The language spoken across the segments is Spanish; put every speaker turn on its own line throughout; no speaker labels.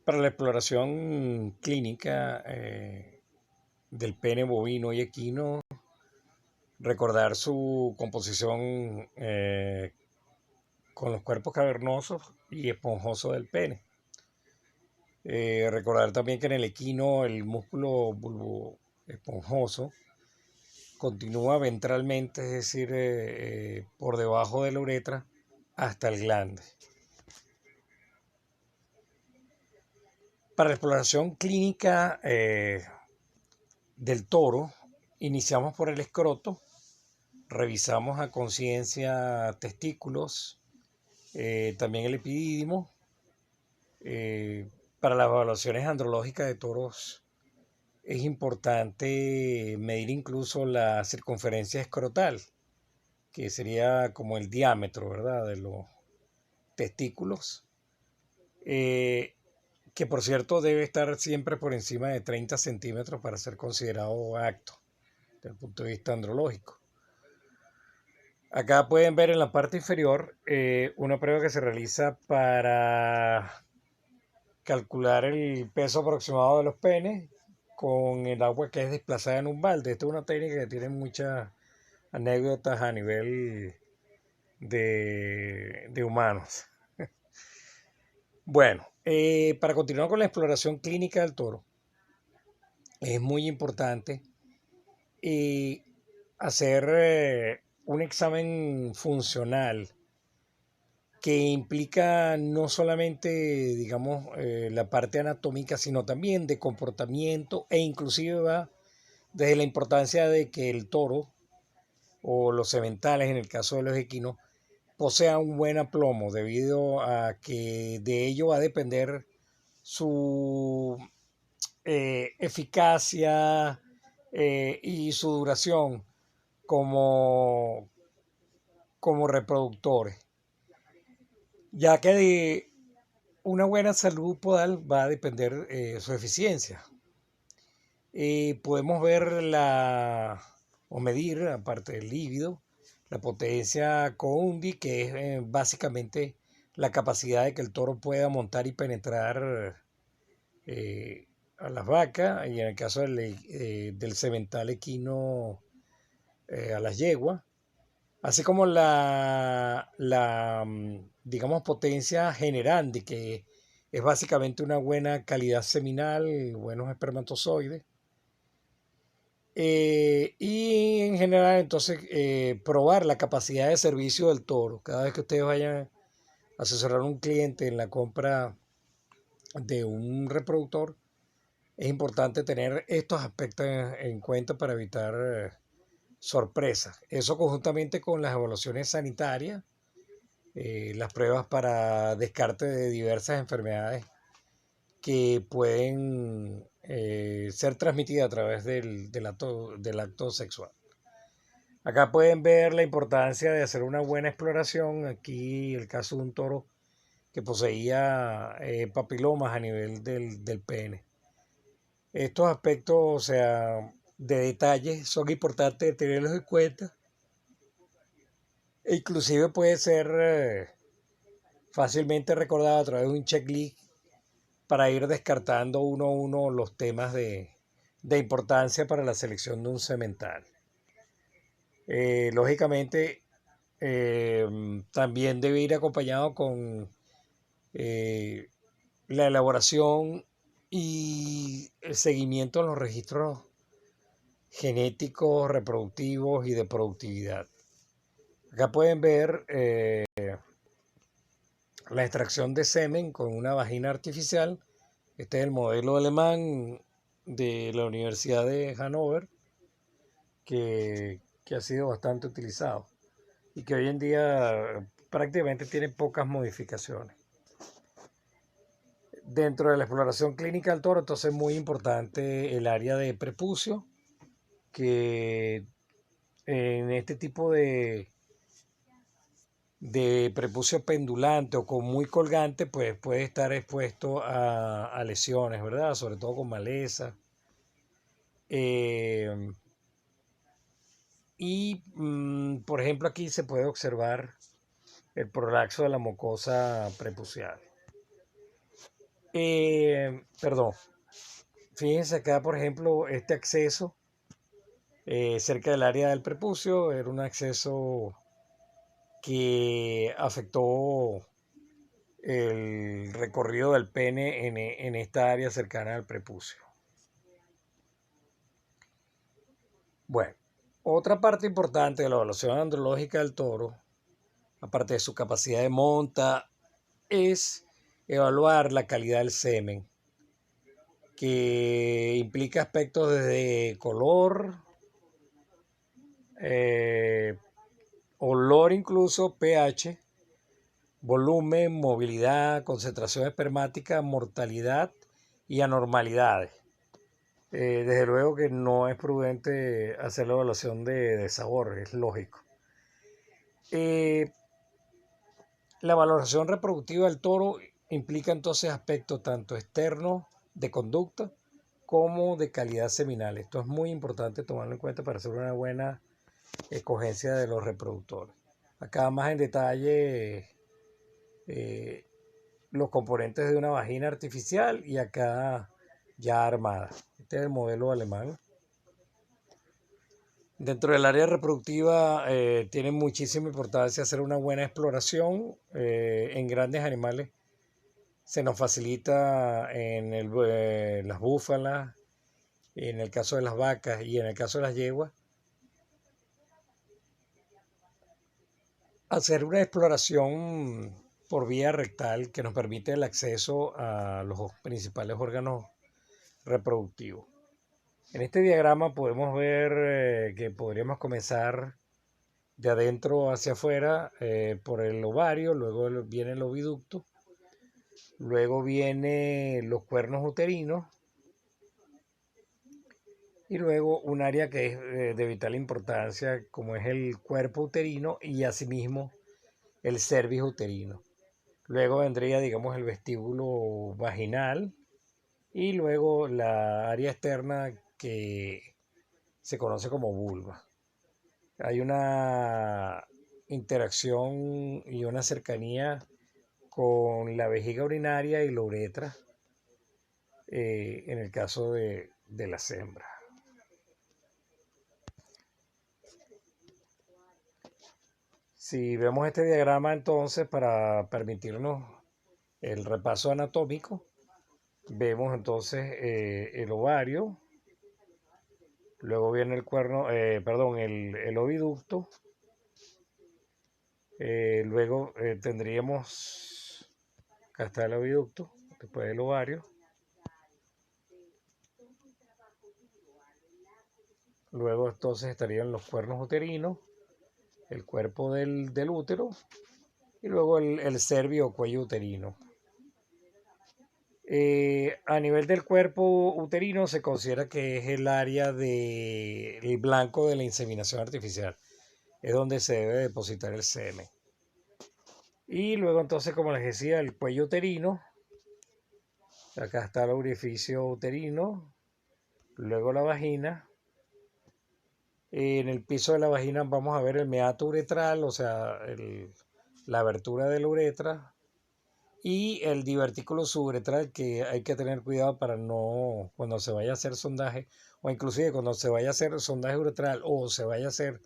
Para la exploración clínica del pene bovino y equino, recordar su composición con los cuerpos cavernosos y esponjosos del pene. Recordar también que en el equino el músculo bulbo esponjoso continúa ventralmente, es decir, por debajo de la uretra hasta el glande. Para la exploración clínica del toro, iniciamos por el escroto, revisamos a conciencia testículos, también el epidídimo. Para las evaluaciones andrológicas de toros es importante medir incluso la circunferencia escrotal, que sería como el diámetro, ¿verdad?, de los testículos, eh, que por cierto debe estar siempre por encima de 30 centímetros para ser considerado apto desde el punto de vista andrológico. Acá pueden ver en la parte inferior una prueba que se realiza para calcular el peso aproximado de los penes con el agua que es desplazada en un balde. Esta es una técnica que tiene muchas anécdotas a nivel de humanos. Bueno, para continuar con la exploración clínica del toro, es muy importante hacer un examen funcional que implica no solamente, digamos, la parte anatómica, sino también de comportamiento e inclusive va desde la importancia de que el toro o los sementales, en el caso de los equinos, posea un buen aplomo, debido a que de ello va a depender su eficacia y su duración como, como reproductores, ya que de una buena salud podal va a depender su eficiencia. Podemos ver o medir, aparte del líbido, la potencia coundi, que es básicamente la capacidad de que el toro pueda montar y penetrar a las vacas, y en el caso del semental equino a las yeguas, así como digamos, potencia generandi, que es básicamente una buena calidad seminal, buenos espermatozoides. Y en general, entonces, probar la capacidad de servicio del toro. Cada vez que ustedes vayan a asesorar a un cliente en la compra de un reproductor, es importante tener estos aspectos en cuenta para evitar sorpresas. Eso conjuntamente con las evaluaciones sanitarias, las pruebas para descarte de diversas enfermedades que pueden ser transmitidas a través del acto sexual. Acá pueden ver la importancia de hacer una buena exploración. Aquí el caso de un toro que poseía papilomas a nivel del pene. Estos aspectos, o sea, de detalle, son importantes tenerlos en cuenta. E inclusive puede ser fácilmente recordado a través de un checklist para ir descartando uno a uno los temas de importancia para la selección de un semental. Lógicamente, también debe ir acompañado con eh, la elaboración y el seguimiento de los registros genéticos, reproductivos y de productividad. Acá pueden ver la extracción de semen con una vagina artificial. Este es el modelo alemán de la Universidad de Hannover, que ha sido bastante utilizado y que hoy en día prácticamente tiene pocas modificaciones. Dentro de la exploración clínica del toro, entonces es muy importante el área de prepucio, que en este tipo de prepucio pendulante o con muy colgante, pues puede estar expuesto a lesiones, ¿verdad? Sobre todo con maleza. Por ejemplo, aquí se puede observar el prolaxo de la mucosa prepucial. Perdón, fíjense acá, por ejemplo, este acceso cerca del área del prepucio era un acceso que afectó el recorrido del pene en esta área cercana al prepucio. Bueno, otra parte importante de la evaluación andrológica del toro, aparte de su capacidad de monta, es evaluar la calidad del semen, que implica aspectos desde color, olor incluso, pH, volumen, movilidad, concentración espermática, mortalidad y anormalidades. Desde luego que no es prudente hacer la evaluación de sabor, es lógico. La valoración reproductiva del toro implica entonces aspectos tanto externos de conducta como de calidad seminal. Esto es muy importante tomarlo en cuenta para hacer una buena escogencia de los reproductores. Acá más en detalle los componentes de una vagina artificial y acá ya armada. Este es el modelo alemán. Dentro del área reproductiva tiene muchísima importancia hacer una buena exploración en grandes animales. Se nos facilita en las búfalas, en el caso de las vacas y en el caso de las yeguas, hacer una exploración por vía rectal que nos permite el acceso a los principales órganos reproductivos. En este diagrama podemos ver que podríamos comenzar de adentro hacia afuera por el ovario, luego viene el oviducto, luego vienen los cuernos uterinos y luego un área que es de vital importancia como es el cuerpo uterino y asimismo el cervix uterino. Luego vendría, digamos, el vestíbulo vaginal y luego la área externa que se conoce como vulva. Hay una interacción y una cercanía con la vejiga urinaria y la uretra en el caso de las hembras. Si vemos este diagrama entonces para permitirnos el repaso anatómico, vemos entonces el ovario, luego viene el cuerno, el oviducto, luego tendríamos, acá está el oviducto, después el ovario, luego entonces estarían los cuernos uterinos, el cuerpo del útero y luego el cervio o cuello uterino. A nivel del cuerpo uterino se considera que es el área del blanco de la inseminación artificial. Es donde se debe depositar el semen. Y luego entonces, como les decía, el cuello uterino. Acá está el orificio uterino. Luego la vagina. En el piso de la vagina vamos a ver el meato uretral, o sea, la abertura de la uretra. Y el divertículo suburetral, que hay que tener cuidado para no, cuando se vaya a hacer sondaje, o inclusive cuando se vaya a hacer sondaje uretral o se vaya a hacer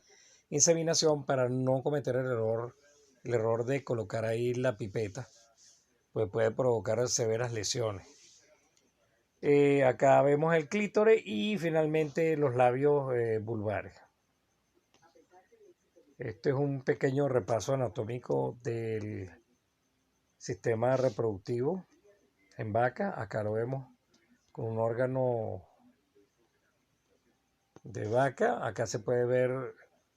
inseminación, para no cometer el error de colocar ahí la pipeta, pues puede provocar severas lesiones. Acá vemos el clítoris y finalmente los labios vulvares. Este es un pequeño repaso anatómico del sistema reproductivo en vaca. Acá lo vemos con un órgano de vaca. Acá se puede ver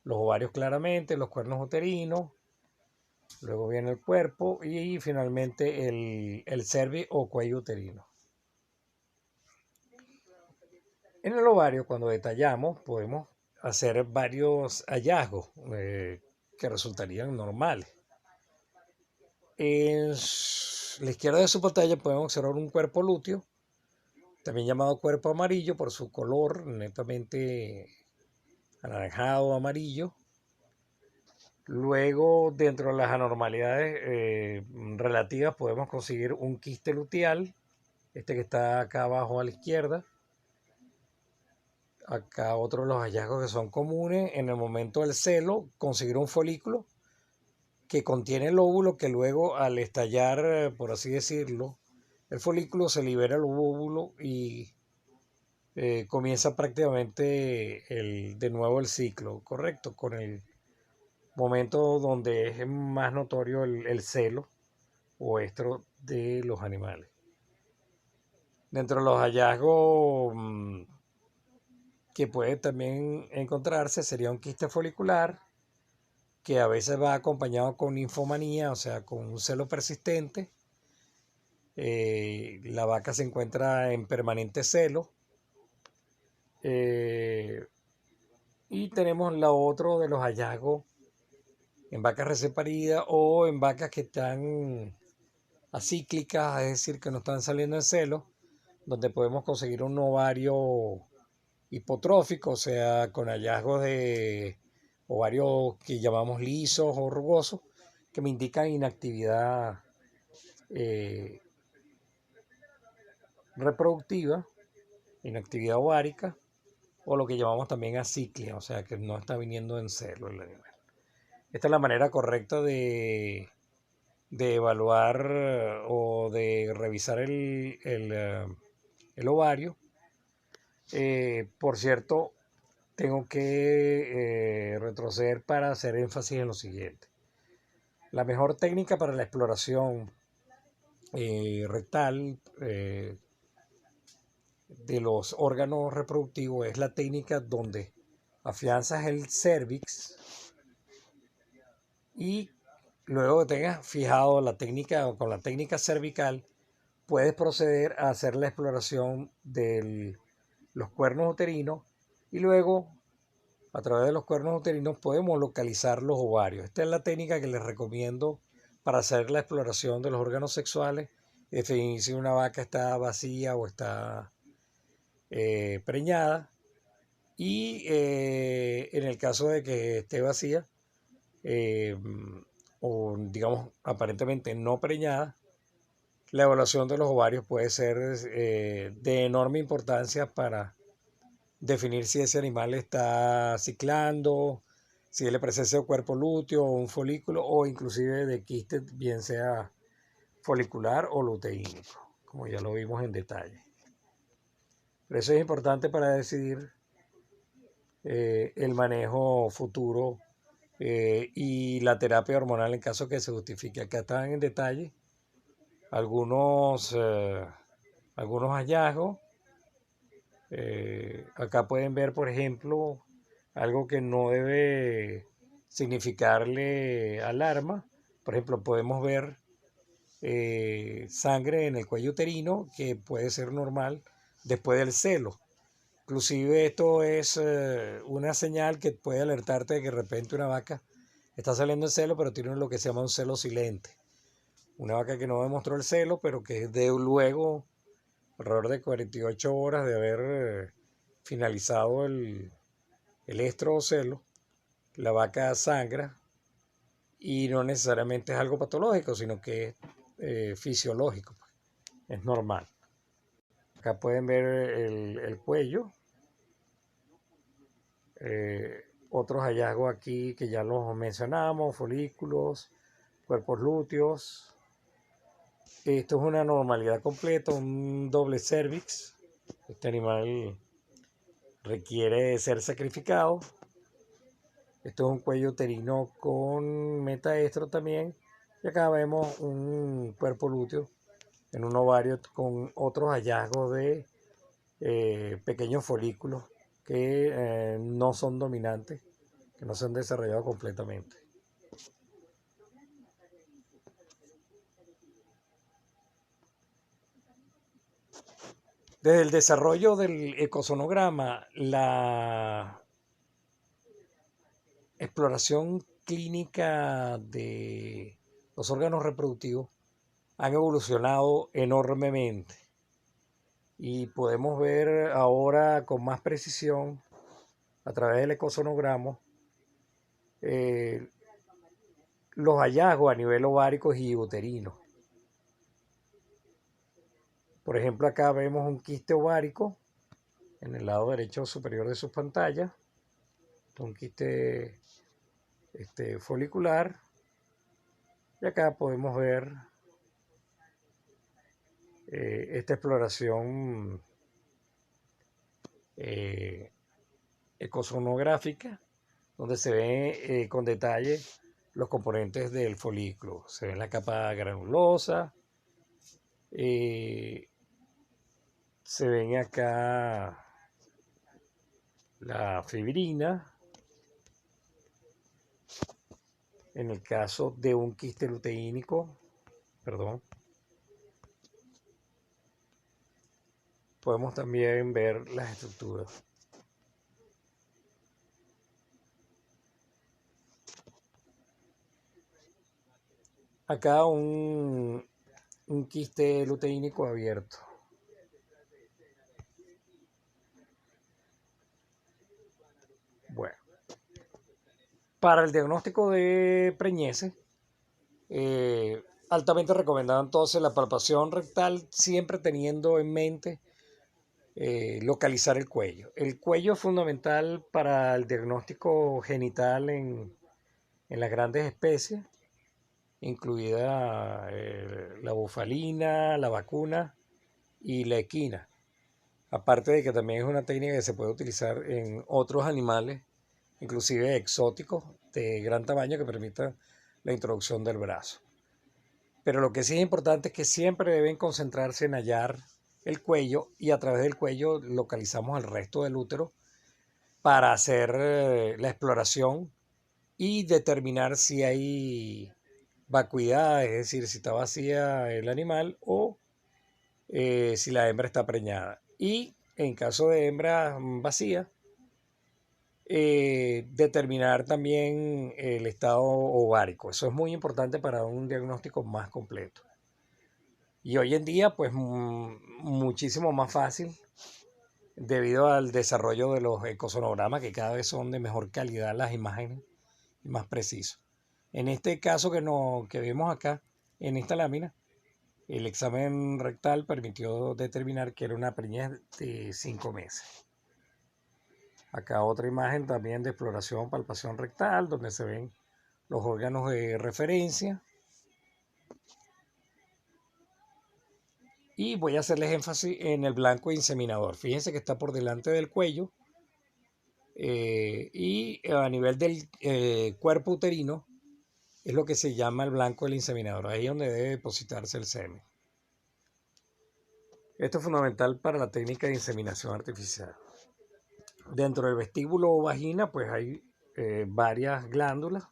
los ovarios claramente, los cuernos uterinos, luego viene el cuerpo y finalmente el cervix o cuello uterino. En el ovario, cuando detallamos, podemos hacer varios hallazgos que resultarían normales. En la izquierda de su pantalla podemos observar un cuerpo lúteo, también llamado cuerpo amarillo por su color netamente anaranjado o amarillo. Luego, dentro de las anormalidades relativas, podemos conseguir un quiste luteal este que está acá abajo a la izquierda. Acá otros de los hallazgos que son comunes en el momento del celo, conseguir un folículo que contiene el óvulo, que luego al estallar, por así decirlo, el folículo, se libera el óvulo y comienza prácticamente de nuevo el ciclo, ¿correcto? Con el momento donde es más notorio el celo o estro de los animales. Dentro de los hallazgos que puede también encontrarse sería un quiste folicular, que a veces va acompañado con ninfomanía, o sea, con un celo persistente. La vaca se encuentra en permanente celo. Y tenemos la otro de los hallazgos en vacas recién paridas o en vacas que están acíclicas, es decir, que no están saliendo en celo, donde podemos conseguir un ovario hipotrófico, o sea, con hallazgos de ovarios que llamamos lisos o rugosos, que me indican inactividad eh, reproductiva, inactividad ovárica, o lo que llamamos también aciclia, o sea, que no está viniendo en celo el animal. Esta es la manera correcta de evaluar o de revisar el ovario. Por cierto, tengo que retroceder para hacer énfasis en lo siguiente. La mejor técnica para la exploración rectal de los órganos reproductivos es la técnica donde afianzas el cérvix y luego que tengas fijado la técnica o con la técnica cervical, puedes proceder a hacer la exploración de los cuernos uterinos y luego a través de los cuernos uterinos podemos localizar los ovarios. Esta es la técnica que les recomiendo para hacer la exploración de los órganos sexuales y definir si una vaca está vacía o está preñada. Y en el caso de que esté vacía eh, o digamos aparentemente no preñada, la evaluación de los ovarios puede ser de enorme importancia para definir si ese animal está ciclando, si es la presencia de cuerpo lúteo o un folículo o inclusive de quiste, bien sea folicular o luteínico, como ya lo vimos en detalle. Pero eso es importante para decidir el manejo futuro y la terapia hormonal en caso que se justifique. Acá están en detalle algunos, algunos hallazgos. Acá pueden ver, por ejemplo, algo que no debe significarle alarma. Por ejemplo, podemos ver sangre en el cuello uterino, que puede ser normal después del celo. Inclusive esto es una señal que puede alertarte de que de repente una vaca está saliendo en celo, pero tiene lo que se llama un celo silente. Una vaca que no demostró el celo, pero que de luego, alrededor de 48 horas de haber finalizado el estro o celo, la vaca sangra y no necesariamente es algo patológico, sino que es fisiológico, es normal. Acá pueden ver el cuello. Otros hallazgos aquí que ya los mencionamos, folículos, cuerpos lúteos. Esto es una normalidad completa, un doble cervix. Este animal requiere ser sacrificado. Esto es un cuello uterino con metaestro también. Y acá vemos un cuerpo lúteo en un ovario con otros hallazgos de pequeños folículos que no son dominantes, que no se han desarrollado completamente. Desde el desarrollo del ecosonograma, la exploración clínica de los órganos reproductivos han evolucionado enormemente y podemos ver ahora con más precisión a través del ecosonograma eh, los hallazgos a nivel ovárico y uterino. Por ejemplo, acá vemos un quiste ovárico en el lado derecho superior de su pantalla, un quiste folicular, y acá podemos ver esta exploración eh, ecosonográfica, donde se ve con detalle los componentes del folículo. Se ve la capa granulosa, se ven acá la fibrina. En el caso de un quiste luteínico, perdón, podemos también ver las estructuras. Acá un quiste luteínico abierto. Bueno, para el diagnóstico de preñez, altamente recomendado entonces la palpación rectal, siempre teniendo en mente localizar el cuello. El cuello es fundamental para el diagnóstico genital en las grandes especies, incluida la bufalina, la vacuna y la equina. Aparte de que también es una técnica que se puede utilizar en otros animales, inclusive exóticos de gran tamaño, que permitan la introducción del brazo. Pero lo que sí es importante es que siempre deben concentrarse en hallar el cuello, y a través del cuello localizamos el resto del útero para hacer la exploración y determinar si hay vacuidad, es decir, si está vacía el animal o si la hembra está preñada. Y en caso de hembra vacía, determinar también el estado ovárico. Eso es muy importante para un diagnóstico más completo. Y hoy en día, pues muchísimo más fácil debido al desarrollo de los ecosonogramas, que cada vez son de mejor calidad las imágenes y más precisos. En este caso que vemos acá, en esta lámina, el examen rectal permitió determinar que era una preñez de 5 meses. Acá otra imagen también de exploración, palpación rectal, donde se ven los órganos de referencia. Y voy a hacerles énfasis en el blanco inseminador. Fíjense que está por delante del cuello y a nivel del cuerpo uterino es lo que se llama el blanco del inseminador. Ahí es donde debe depositarse el semen. Esto es fundamental para la técnica de inseminación artificial. Dentro del vestíbulo o vagina, pues hay varias glándulas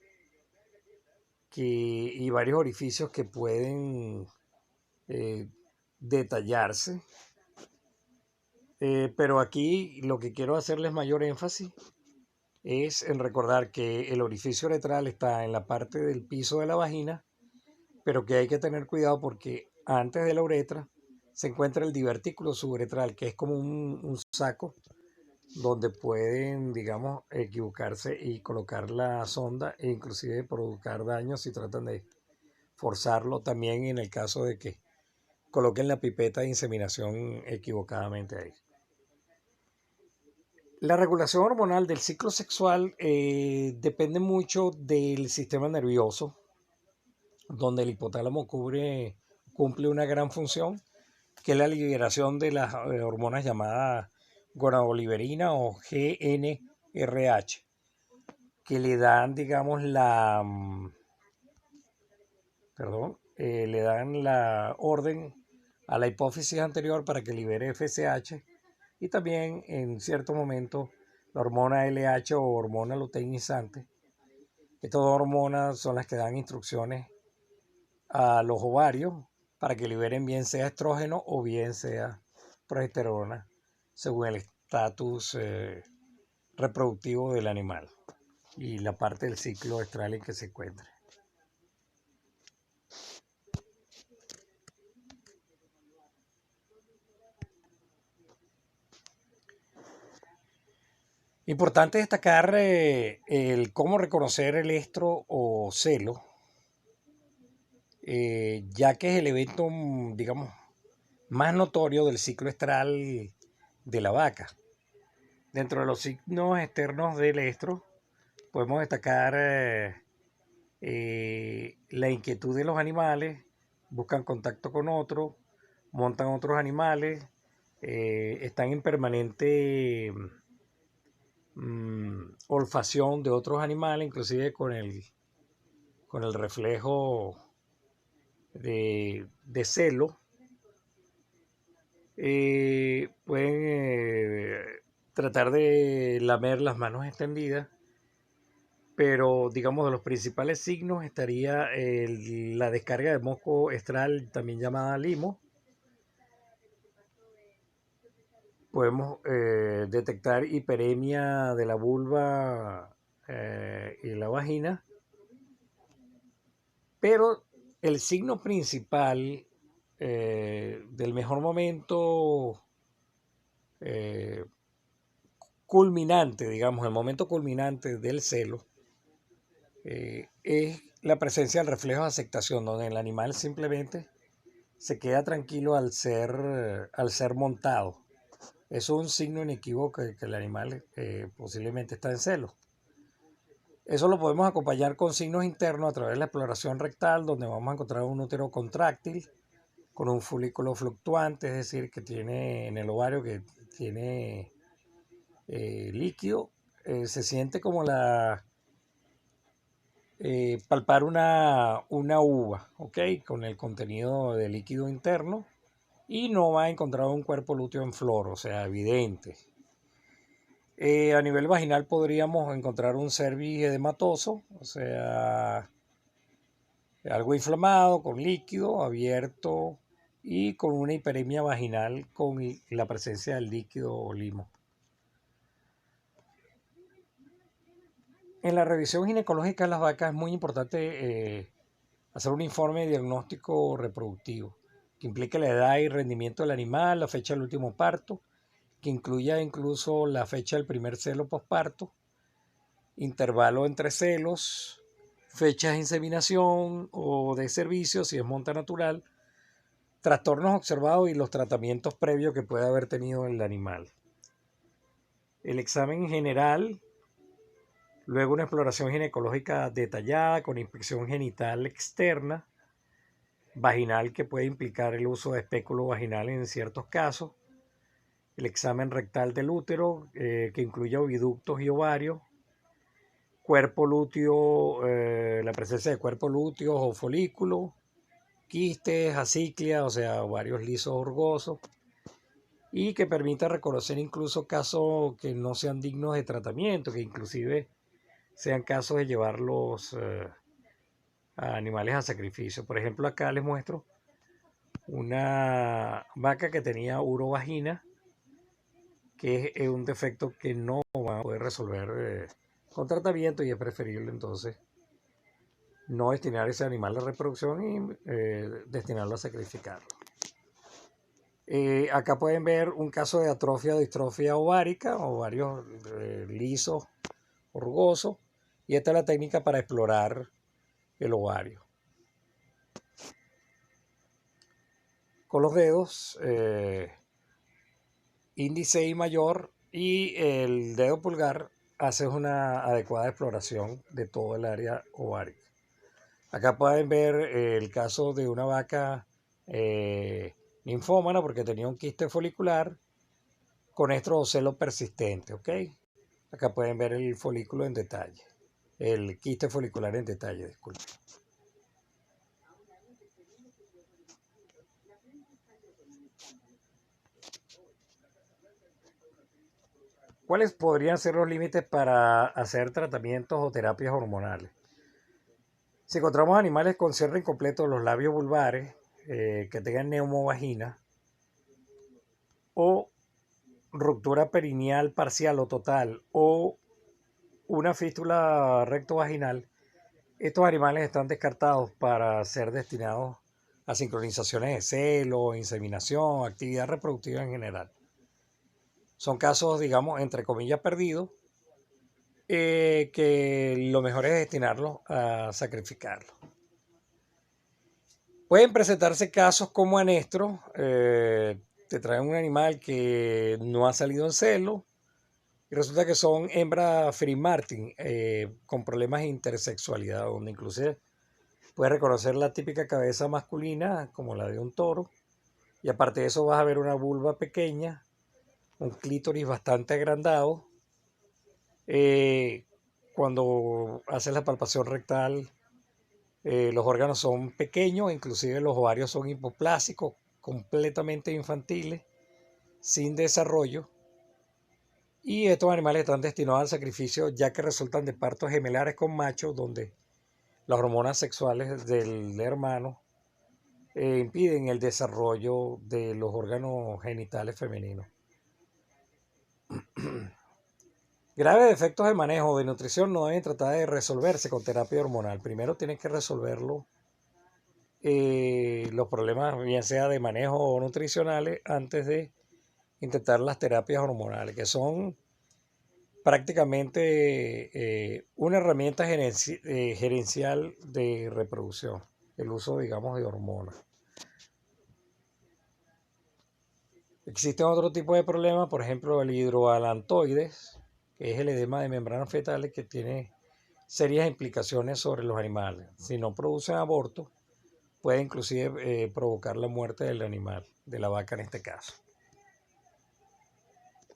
y varios orificios que pueden detallarse. Pero aquí lo que quiero hacerles mayor énfasis es en recordar que el orificio uretral está en la parte del piso de la vagina, pero que hay que tener cuidado porque antes de la uretra se encuentra el divertículo suburetral, que es como un saco donde pueden, digamos, equivocarse y colocar la sonda e inclusive provocar daño si tratan de forzarlo, también en el caso de que coloquen la pipeta de inseminación equivocadamente ahí. La regulación hormonal del ciclo sexual depende mucho del sistema nervioso, donde el hipotálamo cumple una gran función, que es la liberación de las hormonas llamadas gonadoliberina o GnRH, que le dan, digamos, le dan la orden a la hipófisis anterior para que libere FSH, y también en cierto momento la hormona LH o hormona luteinizante. Estas dos hormonas son las que dan instrucciones a los ovarios para que liberen bien sea estrógeno o bien sea progesterona, según el estatus reproductivo del animal y la parte del ciclo estral en que se encuentre. Importante destacar el cómo reconocer el estro o celo, ya que es el evento, digamos, más notorio del ciclo estral de la vaca. Dentro de los signos externos del estro podemos destacar la inquietud de los animales, buscan contacto con otros, montan otros animales, están en permanente olfacción de otros animales, inclusive con el reflejo de celo. Pueden tratar de lamer las manos extendidas, pero digamos de los principales signos estaría la descarga de moco estral, también llamada limo. Podemos detectar hiperemia de la vulva y la vagina, pero el signo principal del mejor momento culminante, digamos, el momento culminante del celo, es la presencia del reflejo de aceptación, donde el animal simplemente se queda tranquilo al ser montado. Eso es un signo inequívoco que el animal posiblemente está en celo. Eso lo podemos acompañar con signos internos a través de la exploración rectal, donde vamos a encontrar un útero contráctil con un folículo fluctuante, es decir, que tiene en el ovario que tiene líquido. Se siente como palpar una uva, ¿ok? Con el contenido de líquido interno, y no va a encontrar un cuerpo lúteo en flor, o sea, evidente. A nivel vaginal podríamos encontrar un cervix edematoso, o sea, algo inflamado, con líquido abierto y con una hiperemia vaginal con la presencia del líquido o limo. En la revisión ginecológica de las vacas es muy importante hacer un informe de diagnóstico reproductivo que implique la edad y rendimiento del animal, la fecha del último parto, que incluya incluso la fecha del primer celo posparto, intervalo entre celos, fechas de inseminación o de servicio si es monta natural, trastornos observados y los tratamientos previos que puede haber tenido el animal. El examen general, luego una exploración ginecológica detallada con inspección genital externa, vaginal que puede implicar el uso de espéculo vaginal en ciertos casos, el examen rectal del útero que incluye oviductos y ovarios, cuerpo lúteo, la presencia de cuerpo lúteo o folículos, quistes, aciclia, o sea, ovarios lisos orgosos, y que permita reconocer incluso casos que no sean dignos de tratamiento, que inclusive sean casos de llevarlos a animales a sacrificio. Por ejemplo, acá les muestro una vaca que tenía urovagina, que es un defecto que no va a poder resolver con tratamiento, y es preferible entonces no destinar ese animal a reproducción y destinarlo a sacrificarlo. Acá pueden ver un caso de atrofia o distrofia ovárica, ovarios lisos, rugosos, y esta es la técnica para explorar el ovario. Con los dedos, índice y mayor, y el dedo pulgar, haces una adecuada exploración de todo el área ovárica. Acá pueden ver el caso de una vaca linfómana porque tenía un quiste folicular con estrocelo persistente, ¿ok? Acá pueden ver el folículo en detalle, el quiste folicular en detalle, disculpen. ¿Cuáles podrían ser los límites para hacer tratamientos o terapias hormonales? Si encontramos animales con cierre incompleto de los labios vulvares, que tengan neumovagina o ruptura perineal parcial o total o una fístula rectovaginal, estos animales están descartados para ser destinados a sincronizaciones de celo, inseminación, actividad reproductiva en general. Son casos, digamos, entre comillas, perdidos, que lo mejor es destinarlos a sacrificarlos. Pueden presentarse casos como anestro, te traen un animal que no ha salido en celo y resulta que son hembras Free Martin con problemas de intersexualidad, donde inclusive puedes reconocer la típica cabeza masculina como la de un toro y aparte de eso vas a ver una vulva pequeña, un clítoris bastante agrandado. Eh, Cuando haces la palpación rectal, los órganos son pequeños, inclusive los ovarios son hipoplásicos, completamente infantiles, sin desarrollo. Y estos animales están destinados al sacrificio ya que resultan de partos gemelares con machos, donde las hormonas sexuales del hermano impiden el desarrollo de los órganos genitales femeninos. Graves defectos de manejo o de nutrición no deben tratar de resolverse con terapia hormonal. Primero tienen que resolverlo los problemas, bien sea de manejo o nutricionales, antes de intentar las terapias hormonales, que son prácticamente una herramienta gerencial de reproducción, el uso, digamos, de hormonas. Existen otro tipo de problemas, por ejemplo, el hidroalantoides, que es el edema de membranas fetales que tiene serias implicaciones sobre los animales. Si no producen aborto, puede inclusive provocar la muerte del animal, de la vaca en este caso.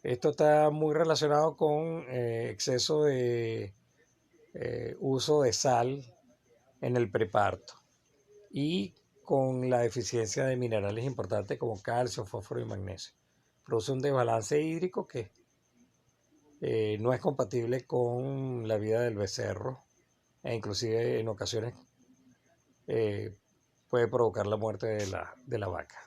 Esto está muy relacionado con exceso de uso de sal en el preparto y con la deficiencia de minerales importantes como calcio, fósforo y magnesio. Produce un desbalance hídrico que no es compatible con la vida del becerro e inclusive en ocasiones eh, puede provocar la muerte de la vaca.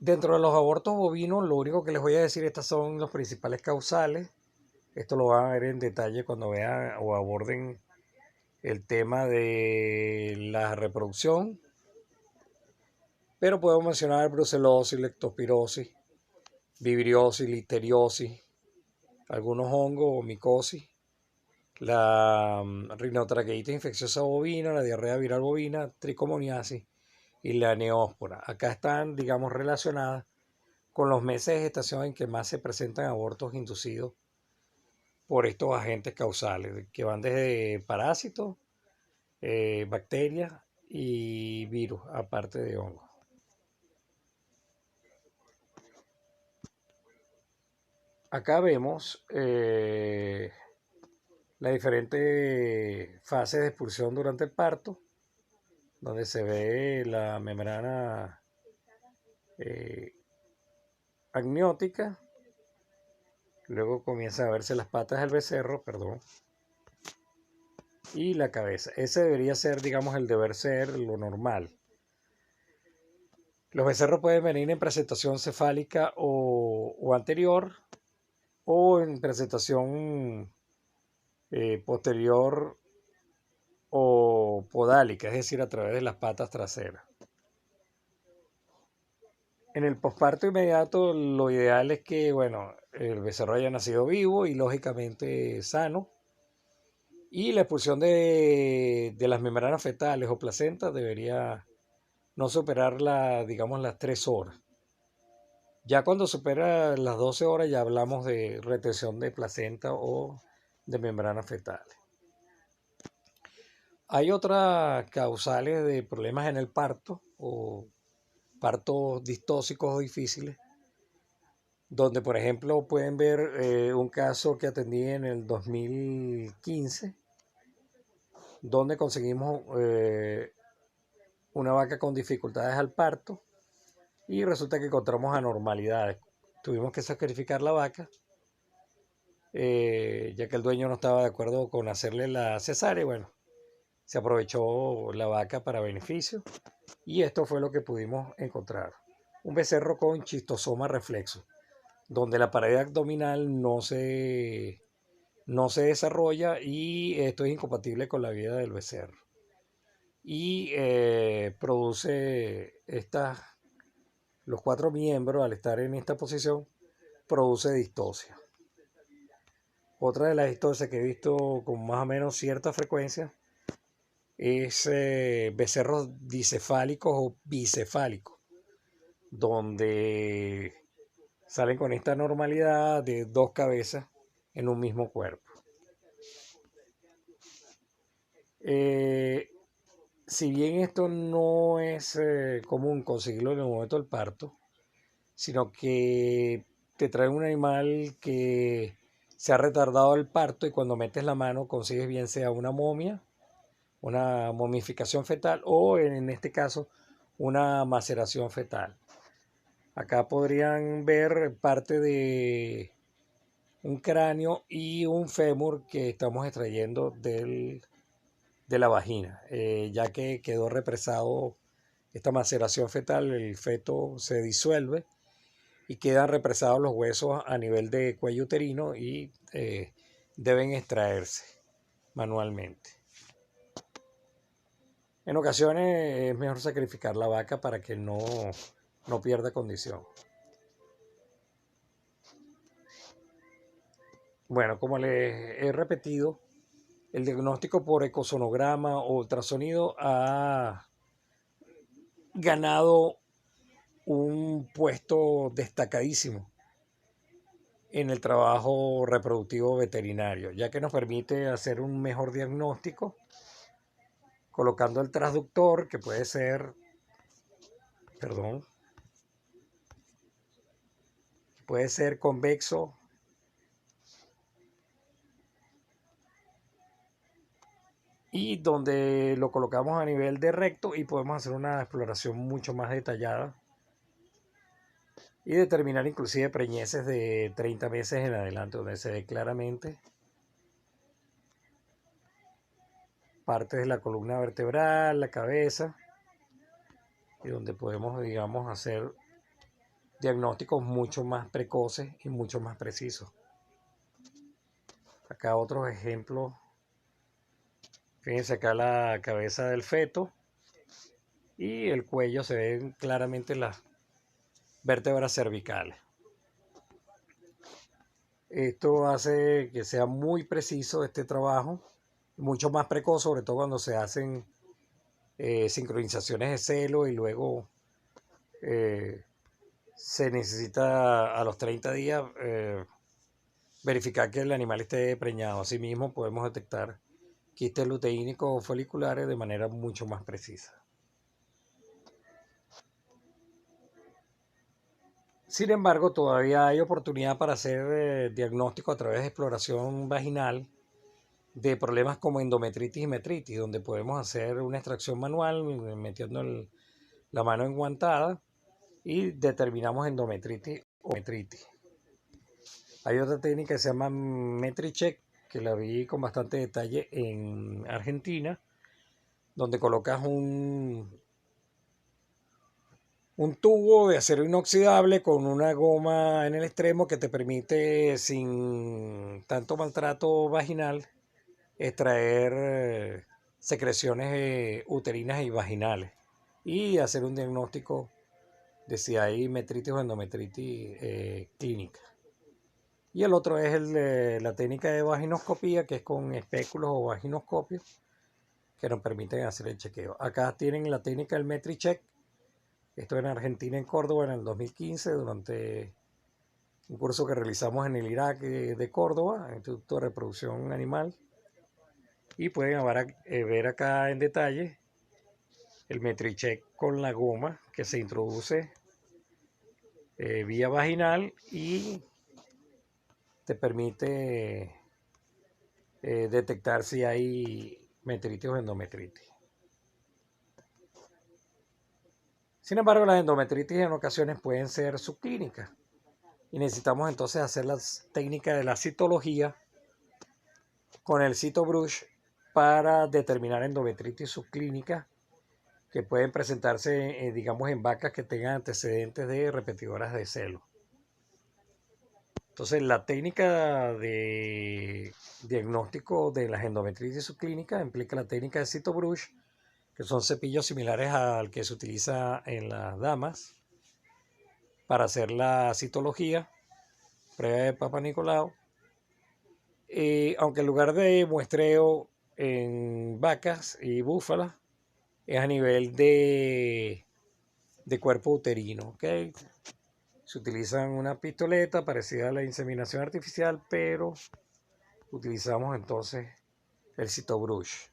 Dentro de los abortos bovinos, lo único que les voy a decir, estas son los principales causales. Esto lo van a ver en detalle cuando vean o aborden el tema de la reproducción. Pero puedo mencionar brucelosis, leptospirosis, vibriosis, listeriosis, algunos hongos o micosis, la rinotraqueitis infecciosa bovina, la diarrea viral bovina, tricomoniasis y la neóspora. Acá están, digamos, relacionadas con los meses de gestación en que más se presentan abortos inducidos por estos agentes causales, que van desde parásitos, bacterias y virus, aparte de hongos. Acá vemos las diferentes fases de expulsión durante el parto, donde se ve la membrana eh, amniótica, luego comienzan a verse las patas del becerro, perdón, y la cabeza. Ese debería ser, digamos, el deber ser, lo normal. Los becerros pueden venir en presentación cefálica o anterior o en presentación posterior o podálica, es decir, a través de las patas traseras. En el posparto inmediato, lo ideal es que, bueno, el becerro haya nacido vivo y lógicamente sano. Y la expulsión de las membranas fetales o placentas debería no superar digamos, las 3 horas. Ya cuando supera las 12 horas ya hablamos de retención de placenta o de membranas fetales. Hay otras causales de problemas en el parto o partos distóxicos o difíciles, donde por ejemplo pueden ver un caso que atendí en el 2015, donde conseguimos una vaca con dificultades al parto y resulta que encontramos anormalidades. Tuvimos que sacrificar la vaca, ya que el dueño no estaba de acuerdo con hacerle la cesárea. Bueno, se aprovechó la vaca para beneficio y esto fue lo que pudimos encontrar. Un becerro con chistosoma reflexo, donde la pared abdominal no se desarrolla y esto es incompatible con la vida del becerro. Y produce los 4 miembros, al estar en esta posición, produce distosia. Otra de las distocias que he visto con más o menos cierta frecuencia es becerros dicefálicos o bicefálicos, donde salen con esta normalidad de dos cabezas en un mismo cuerpo. Si bien esto no es común conseguirlo en el momento del parto, sino que te traen un animal que se ha retardado el parto y cuando metes la mano consigues bien sea una momia, una momificación fetal o en este caso una maceración fetal. Acá podrían ver parte de un cráneo y un fémur que estamos extrayendo de la vagina, ya que quedó represado esta maceración fetal, el feto se disuelve y quedan represados los huesos a nivel de cuello uterino y deben extraerse manualmente. En ocasiones es mejor sacrificar la vaca para que no pierda condición. Bueno, como les he repetido, el diagnóstico por ecosonograma o ultrasonido ha ganado un puesto destacadísimo en el trabajo reproductivo veterinario, ya que nos permite hacer un mejor diagnóstico colocando el transductor, que puede ser, puede ser convexo, y donde lo colocamos a nivel de recto y podemos hacer una exploración mucho más detallada y determinar inclusive preñeces de 30 meses en adelante, donde se ve claramente partes de la columna vertebral, la cabeza, y donde podemos, digamos, hacer diagnósticos mucho más precoces y mucho más precisos. Acá otros ejemplos. Fíjense acá la cabeza del feto y el cuello, se ven claramente las vértebras cervicales. Esto hace que sea muy preciso este trabajo, mucho más precoz, sobre todo cuando se hacen sincronizaciones de celo y luego se necesita a los 30 días verificar que el animal esté preñado. Asimismo, podemos detectar quistes luteínicos o foliculares de manera mucho más precisa. Sin embargo, todavía hay oportunidad para hacer diagnóstico a través de exploración vaginal de problemas como endometritis y metritis, donde podemos hacer una extracción manual metiendo la mano enguantada y determinamos endometritis o metritis. Hay otra técnica que se llama MetriCheck, que la vi con bastante detalle en Argentina, donde colocas un tubo de acero inoxidable con una goma en el extremo que te permite, sin tanto maltrato vaginal, extraer secreciones uterinas y vaginales y hacer un diagnóstico de si hay metritis o endometritis clínica. Y el otro es la técnica de vaginoscopía, que es con espéculos o vaginoscopios que nos permiten hacer el chequeo. Acá tienen la técnica del MetriCheck. Esto en Argentina, en Córdoba, en el 2015, durante un curso que realizamos en el IRAC de Córdoba, el Instituto de Reproducción Animal. Y pueden ver acá en detalle el MetriCheck con la goma que se introduce vía vaginal y te permite detectar si hay metritis o endometritis. Sin embargo, las endometritis en ocasiones pueden ser subclínicas y necesitamos entonces hacer las técnicas de la citología con el CitoBrush para determinar endometritis subclínica que pueden presentarse, digamos, en vacas que tengan antecedentes de repetidoras de celo. Entonces, la técnica de diagnóstico de las endometritis subclínicas implica la técnica de CitoBrush, que son cepillos similares al que se utiliza en las damas para hacer la citología, prueba de Papa Nicolau. Aunque el lugar de muestreo en vacas y búfalas es a nivel de cuerpo uterino, ¿ok? Se utilizan una pistoleta parecida a la inseminación artificial, pero utilizamos entonces el CytoBrush.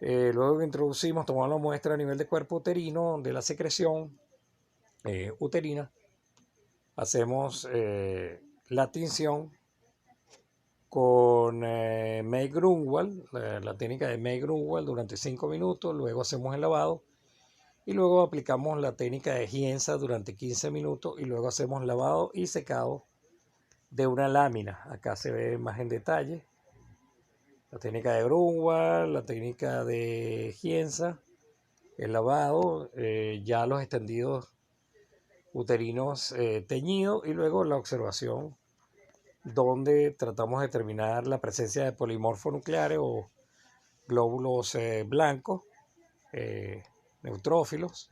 Luego que introducimos, tomamos la muestra a nivel de cuerpo uterino de la secreción uterina, hacemos la tinción con May-Grunwald, la técnica de May-Grunwald durante 5 minutos, luego hacemos el lavado y luego aplicamos la técnica de Gienza durante 15 minutos y luego hacemos lavado y secado de una lámina. Acá se ve más en detalle la técnica de Grunwald, la técnica de Gienza, el lavado, ya los extendidos uterinos teñidos y luego la observación donde tratamos de determinar la presencia de polimorfos nucleares o glóbulos blancos, neutrófilos,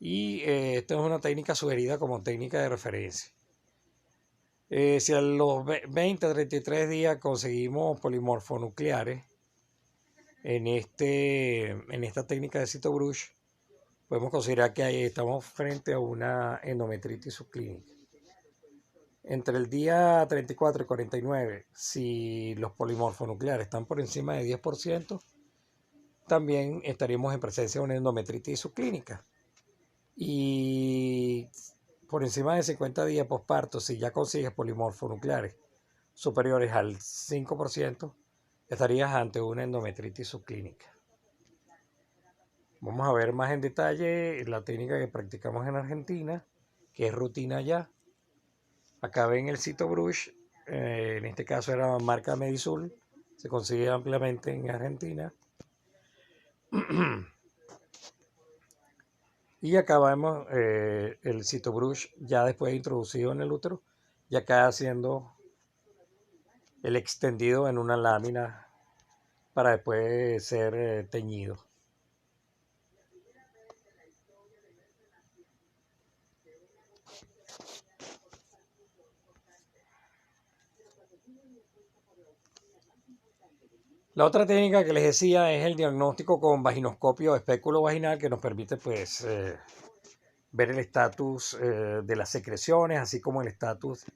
y esta es una técnica sugerida como técnica de referencia. Si a los 20 a 33 días conseguimos polimorfos nucleares en esta técnica de CytoBrush, podemos considerar que ahí estamos frente a una endometritis subclínica. Entre el día 34 y 49, si los polimorfos nucleares están por encima de 10%, también estaríamos en presencia de una endometritis subclínica. Y por encima de 50 días posparto, si ya consigues polimorfos nucleares superiores al 5%, estarías ante una endometritis subclínica. Vamos a ver más en detalle la técnica que practicamos en Argentina, que es rutina ya. Acá ven el CytoBrush, en este caso era marca Medisul, se consigue ampliamente en Argentina. Y acá vemos el CytoBrush ya después introducido en el útero y acá haciendo el extendido en una lámina para después ser teñido. La otra técnica que les decía es el diagnóstico con vaginoscopio o espéculo vaginal, que nos permite pues ver el estatus de las secreciones, así como el estatus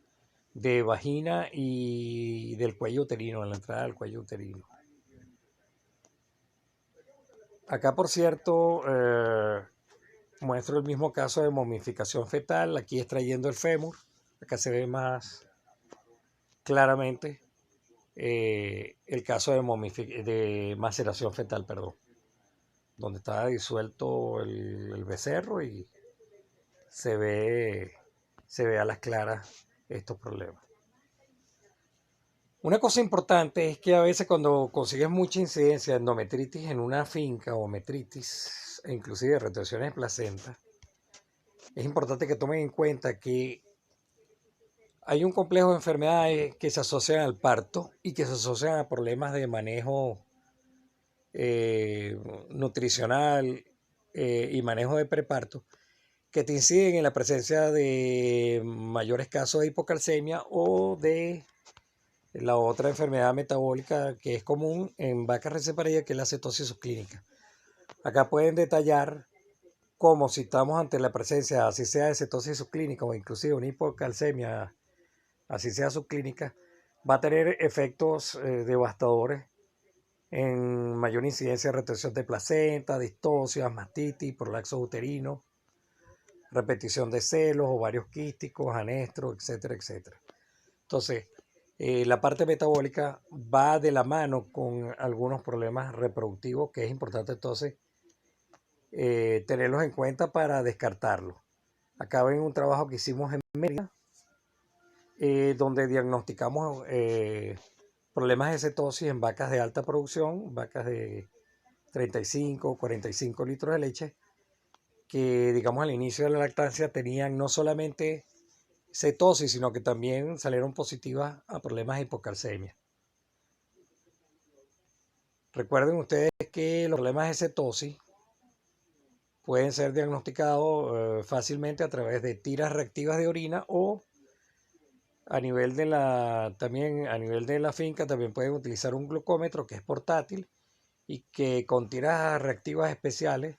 de vagina y del cuello uterino, en la entrada del cuello uterino. Acá, por cierto, muestro el mismo caso de momificación fetal, aquí extrayendo el fémur, acá se ve más claramente el caso de maceración fetal, perdón, donde estaba disuelto el becerro y se ve a las claras estos problemas. Una cosa importante es que a veces cuando consigues mucha incidencia de endometritis en una finca o metritis, e inclusive retenciones de placenta, es importante que tomen en cuenta que hay un complejo de enfermedades que se asocian al parto y que se asocian a problemas de manejo nutricional y manejo de preparto que te inciden en la presencia de mayores casos de hipocalcemia o de la otra enfermedad metabólica que es común en vacas recién paridas, que es la cetosis subclínica. Acá pueden detallar cómo si estamos ante la presencia, así sea de cetosis subclínica o inclusive una hipocalcemia, así sea subclínica, va a tener efectos devastadores en mayor incidencia de retención de placenta, distocias, mastitis, prolaxos uterinos, repetición de celos, ovarios quísticos, anestro, etcétera, etcétera. Entonces, la parte metabólica va de la mano con algunos problemas reproductivos que es importante entonces tenerlos en cuenta para descartarlos. Acá ven un trabajo que hicimos en Mérida, donde diagnosticamos problemas de cetosis en vacas de alta producción, vacas de 35 o 45 litros de leche, que digamos al inicio de la lactancia tenían no solamente cetosis, sino que también salieron positivas a problemas de hipocalcemia. Recuerden ustedes que los problemas de cetosis pueden ser diagnosticados fácilmente a través de tiras reactivas de orina o También a nivel de la finca también pueden utilizar un glucómetro que es portátil y que con tiras reactivas especiales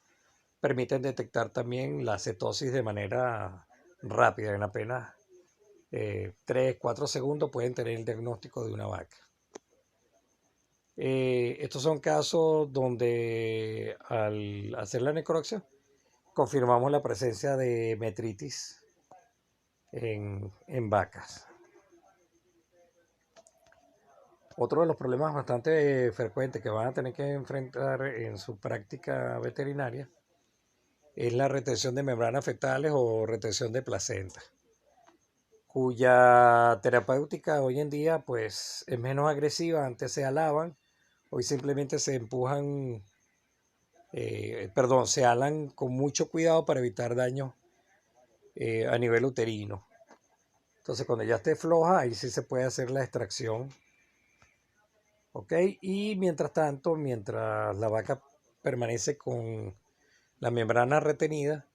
permiten detectar también la cetosis de manera rápida. En apenas 3, 4 segundos pueden tener el diagnóstico de una vaca. Estos son casos donde al hacer la necropsia confirmamos la presencia de metritis en vacas. Otro de los problemas bastante frecuentes que van a tener que enfrentar en su práctica veterinaria es la retención de membranas fetales o retención de placenta, cuya terapéutica hoy en día pues es menos agresiva. Antes se alaban, hoy simplemente se empujan, se alan con mucho cuidado para evitar daño a nivel uterino. Entonces cuando ya esté floja, ahí sí se puede hacer la extracción. ¿Ok? Y mientras tanto, mientras la vaca permanece con la membrana retenida,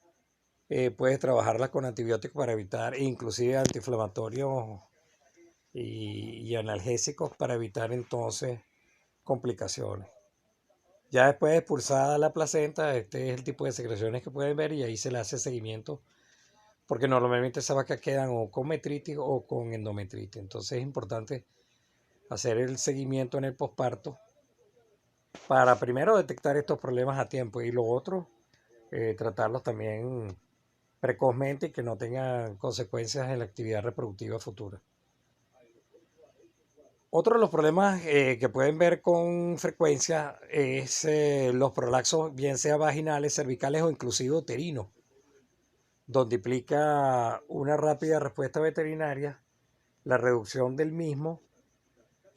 puedes trabajarla con antibióticos para evitar, e inclusive antiinflamatorios y analgésicos para evitar entonces complicaciones. Ya después de expulsada la placenta, este es el tipo de secreciones que pueden ver y ahí se le hace seguimiento, porque normalmente esas vacas quedan o con metritis o con endometritis. Entonces es importante hacer el seguimiento en el posparto para primero detectar estos problemas a tiempo y lo otro, tratarlos también precozmente y que no tengan consecuencias en la actividad reproductiva futura. Otro de los problemas que pueden ver con frecuencia es los prolapsos, bien sea vaginales, cervicales o inclusive uterinos, donde implica una rápida respuesta veterinaria, la reducción del mismo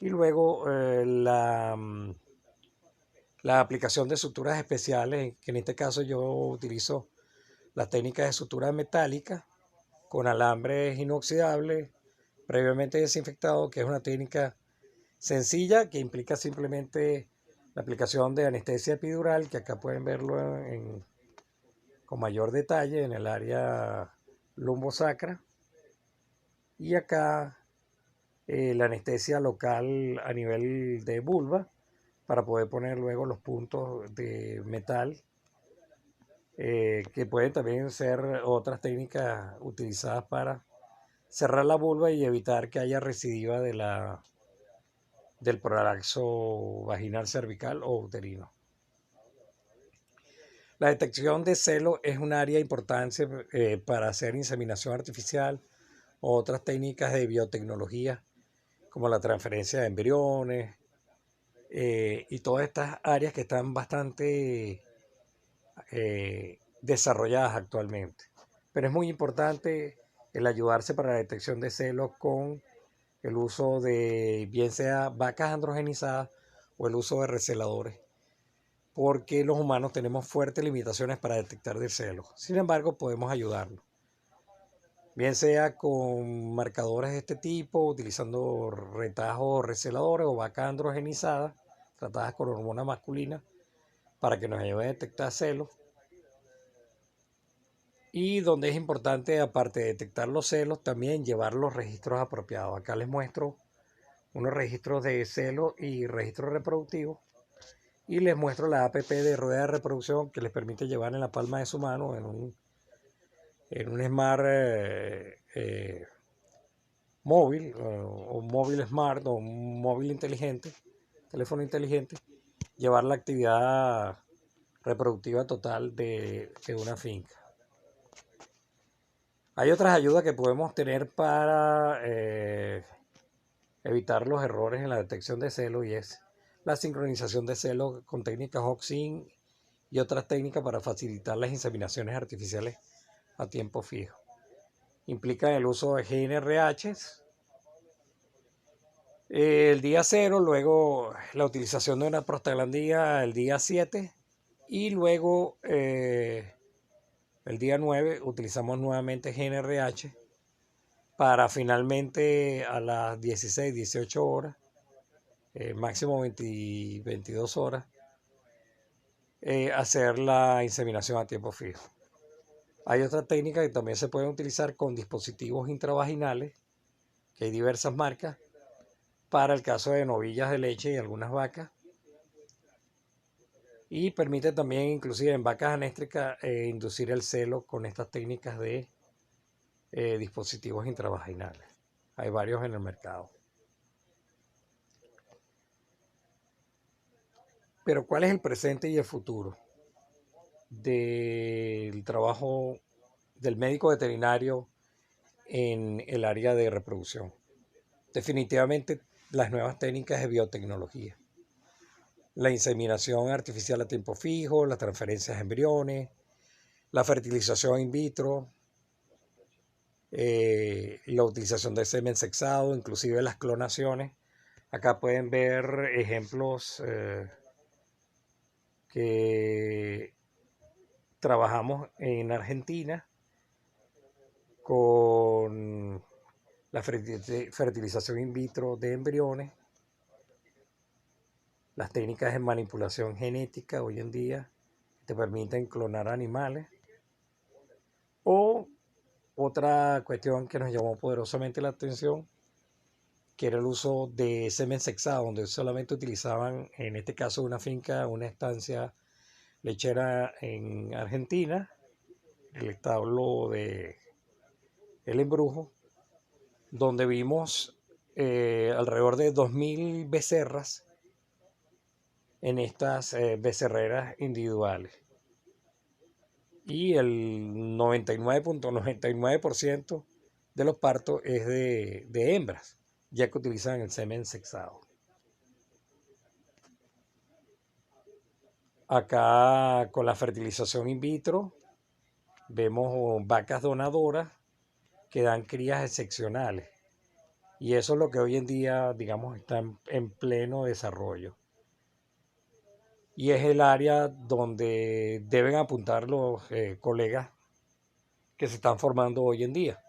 y luego la aplicación de suturas especiales, que en este caso yo utilizo las técnicas de sutura metálica con alambres inoxidables previamente desinfectado, que es una técnica sencilla que implica simplemente la aplicación de anestesia epidural, que acá pueden verlo con mayor detalle en el área lumbosacra, y acá la anestesia local a nivel de vulva para poder poner luego los puntos de metal, que pueden también ser otras técnicas utilizadas para cerrar la vulva y evitar que haya recidiva del prolapso vaginal, cervical o uterino. La detección de celo es un área importante para hacer inseminación artificial o otras técnicas de biotecnología como la transferencia de embriones y todas estas áreas que están bastante desarrolladas actualmente. Pero es muy importante el ayudarse para la detección de celos con el uso de bien sea vacas androgenizadas o el uso de receladores, porque los humanos tenemos fuertes limitaciones para detectar de celos. Sin embargo, podemos ayudarnos, bien sea con marcadores de este tipo, utilizando retajos o receladores o vacas androgenizadas tratadas con hormona masculina para que nos ayude a detectar celos. Y donde es importante, aparte de detectar los celos, también llevar los registros apropiados. Acá les muestro unos registros de celos y registros reproductivos. Y les muestro la app de rueda de reproducción que les permite llevar en la palma de su mano en un smart móvil o móvil smart o un móvil inteligente, teléfono inteligente, llevar la actividad reproductiva total de una finca. Hay otras ayudas que podemos tener para evitar los errores en la detección de celos y es la sincronización de celos con técnicas OXIN y otras técnicas para facilitar las inseminaciones artificiales a tiempo fijo. Implica el uso de GNRH el día 0, luego la utilización de una prostaglandina el día 7 y luego el día 9 utilizamos nuevamente GNRH para finalmente a las 16, 18 horas, máximo 22 horas, hacer la inseminación a tiempo fijo. Hay otra técnica que también se puede utilizar con dispositivos intravaginales que hay diversas marcas, para el caso de novillas de leche y algunas vacas. Y permite también, inclusive en vacas anéstricas, inducir el celo con estas técnicas de dispositivos intravaginales. Hay varios en el mercado. Pero ¿cuál es el presente y el futuro del trabajo del médico veterinario en el área de reproducción? Definitivamente las nuevas técnicas de biotecnología. La inseminación artificial a tiempo fijo, las transferencias de embriones, la fertilización in vitro, la utilización de semen sexado, inclusive las clonaciones. Acá pueden ver ejemplos que trabajamos en Argentina con la fertilización in vitro de embriones, las técnicas de manipulación genética hoy en día te permiten clonar animales, o otra cuestión que nos llamó poderosamente la atención, que era el uso de semen sexado, donde solamente utilizaban, en este caso, una finca, una estancia lechera en Argentina, el establo de El Embrujo, donde vimos alrededor de 2.000 becerras en estas becerreras individuales. Y el 99.99% de los partos es de hembras, ya que utilizan el semen sexado. Acá con la fertilización in vitro vemos vacas donadoras que dan crías excepcionales. Y eso es lo que hoy en día, digamos, está en pleno desarrollo. Y es el área donde deben apuntar los colegas que se están formando hoy en día.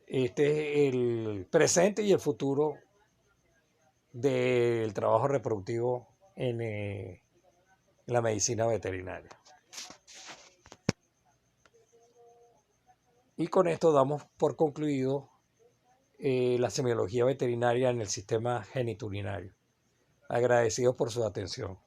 Este es el presente y el futuro del trabajo reproductivo en la medicina veterinaria. Y con esto damos por concluido la semiología veterinaria en el sistema genitourinario. Agradecidos por su atención.